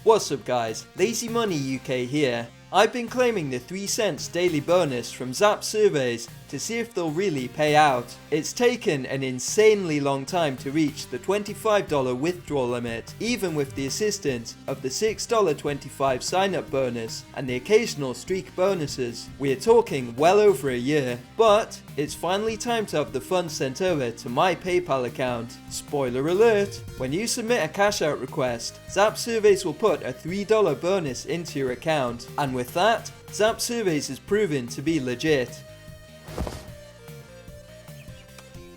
What's up guys, Lazy Money UK here. I've been claiming the 3 cents daily bonus from Zap Surveys to see if they'll really pay out. It's taken an insanely long time to reach the $25 withdrawal limit, even with the assistance of the $6.25 sign-up bonus and the occasional streak bonuses. We're talking well over a year, but it's finally time to have the funds sent over to my PayPal account. Spoiler alert, when you submit a cash out request, Zap Surveys will put a $3 bonus into your account, and with that, Zap Surveys is proven to be legit.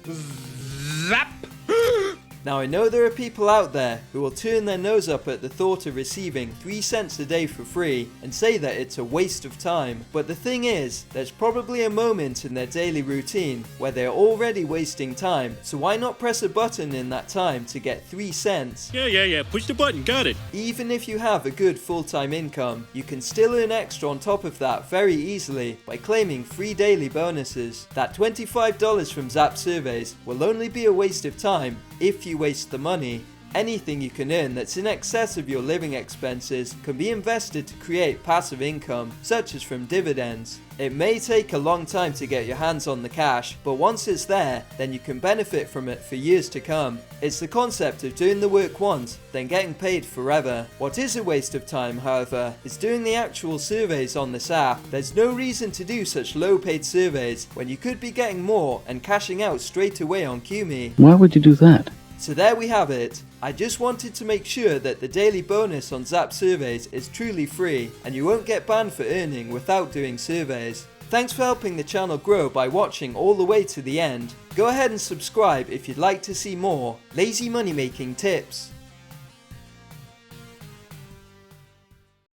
Zap! Now I know there are people out there who will turn their nose up at the thought of receiving 3 cents a day for free and say that it's a waste of time, but the thing is, there's probably a moment in their daily routine where they're already wasting time, so why not press a button in that time to get 3 cents? Yeah, push the button, got it. Even if you have a good full-time income, you can still earn extra on top of that very easily by claiming free daily bonuses. That $25 from Zap Surveys will only be a waste of time if you waste the money. Anything you can earn that's in excess of your living expenses can be invested to create passive income, such as from dividends. It may take a long time to get your hands on the cash, but once it's there, then you can benefit from it for years to come. It's the concept of doing the work once, then getting paid forever. What is a waste of time, however, is doing the actual surveys on this app. There's no reason to do such low paid surveys when you could be getting more and cashing out straight away on QMe. Why would you do that? So there we have it. I just wanted to make sure that the daily bonus on Zap Surveys is truly free and you won't get banned for earning without doing surveys. Thanks for helping the channel grow by watching all the way to the end. Go ahead and subscribe if you'd like to see more lazy money making tips.